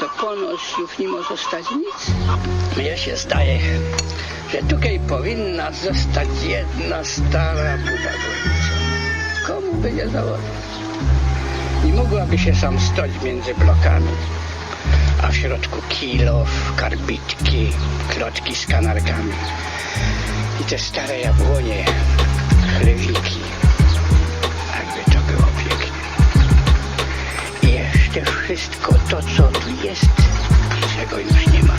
to ponoć już nie może zostać nic. Mnie się zdaje, że tutaj powinna zostać jedna stara budowlanica. Komu by nie założyć? Nie mogłaby się sam stoć między blokami, a w środku kilof, karbitki, klocki z kanarkami i te stare jabłonie, chlewiki. Jakby to było pięknie. I jeszcze wszystko to, co tu jest, czego już nie ma.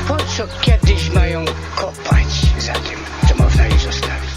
Po co kiedyś mają kopać za tym, co można ich zostawić?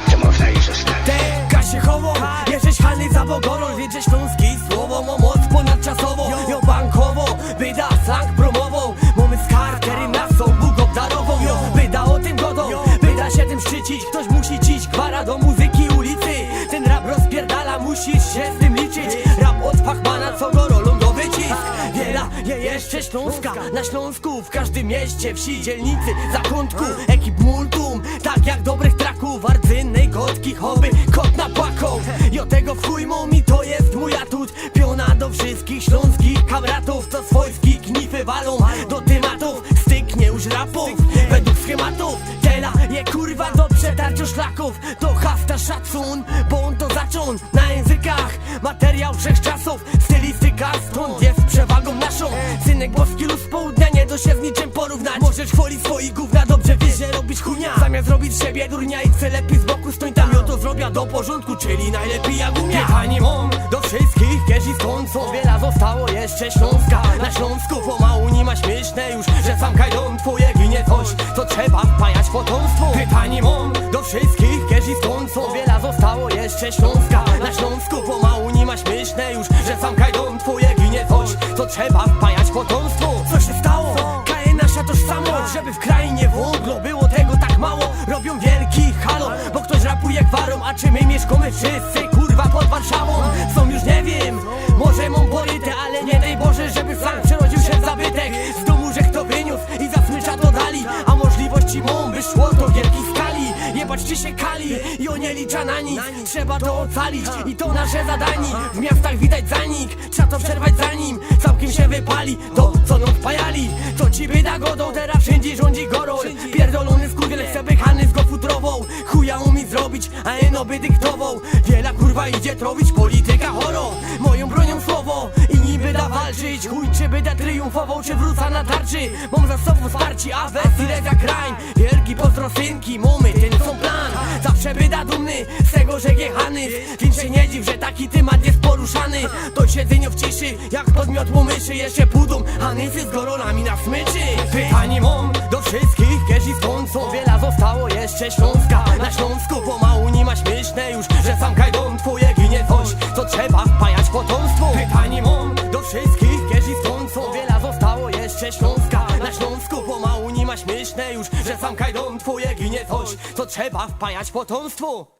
Co można ich zostawić? Kasiechowo, jesteś Hany za Bogorol, wiedzieć śląski słowo, ma moc ponadczasową. Jo bankowo, wyda slang promową, mamy skarb, którym nas są Bóg obdarował. Jo, wyda o tym godą, wyda się tym szczycić. Ktoś musi dziś gwara do muzyki ulicy. Ten rap rozpierdala, musisz się z tym liczyć. Rap od Fachmana, co go rolą do wycisk. Wiela je jeszcze Śląska, na Śląsku, w każdym mieście, wsi, dzielnicy, zakątku, ekip multum, tak jak dobrych traków, ardzennej gotki, hobby, kot napłakał. I od tego w chuj mi to jest mój atut. Piona do wszystkich śląskich kamratów, co swojskich knify walą do tematów, styknie już rapów, według schematów. Tela je kurwa do przetarciu szlaków, to hafta szacun, bo on to zaczął na językach. Materiał wszechczasów, stylistyka stąd jest przewagą naszą. Synek boski luz z południa, nie do się z niczym porównać. Możesz chwalić swoich gówna, dobrze wiesz, że robisz chujnia. Zamiast robić z siebie durnia i chce lepiej z boku stoń tam. I oto zrobię do porządku, czyli najlepiej jak umie. Pytanie mam do wszystkich, kierzy skąd co wiele zostało jeszcze Śląska. Na Śląsku pomału nie ma śmieszne już, że sam kajdą twoje ginie coś, co trzeba wpajać potomstwu. Pytanie mam do wszystkich, kierzy skąd co wiele zostało jeszcze Śląska. Na Śląsku pomału nie ma śmieszne już, że sam kajdą twoje ginie coś, co trzeba wpajać potomstwu. Co się stało? Kaje nasza tożsamość, żeby w krainie wąglo było tego tak mało. Robią wielki halo, bo ktoś rapuje gwarą, a czy my mieszkamy wszyscy kurwa pod Warszawą? Są już nie wiem, może mam porytę, ale nie daj Boże, żeby slang przerodził się w zabytek. Z domu, że kto wyniósł i za smycza to dali, a możliwości mą by szło do wielkiej skali. Jebać czy się kali i on nie licza na nic, trzeba to ocalić i to nasze zadanie. W miastach widać zanik, trzeba to przerwać zanim całkiem się wypali to, co nam wpajali. To ci byda godą, teraz wszędzie rządzi gorol. Pierdolony skurwiel chce by Hany z go futrową. Chuja umie zrobić, a eno by dyktował. Wiela kurwa idzie trowić, polityka chorą. Moją bronią słowo i niby da walczyć. Chuj czy by da triumfował, czy wróca na tarczy. Mam za sobą wsparcie, a wesile za krań. Wielki pozdro synki, mamy ten są plan. Zawsze by da dumny z tego, że Hany. Więc się nie dziw, że taki temat jest poruszany. To siedzenie w ciszy, jak podmiot mu myszy. Jeszcze pudą, Hanysy z gorolami na smyczy. Pytanie mam do wszystkich, kierzy skąd co wiele zostało jeszcze Śląska. Na Śląsku pomału nie ma śmieszne już, że sam kajdą twoje ginie coś, co trzeba wpajać potomstwu. Pytanie mam do wszystkich, kierzy skąd co wiele zostało jeszcze Śląska. Na Śląsku pomału nie ma śmieszne już, że sam kajdą twoje ginie coś, co trzeba wpajać potomstwu.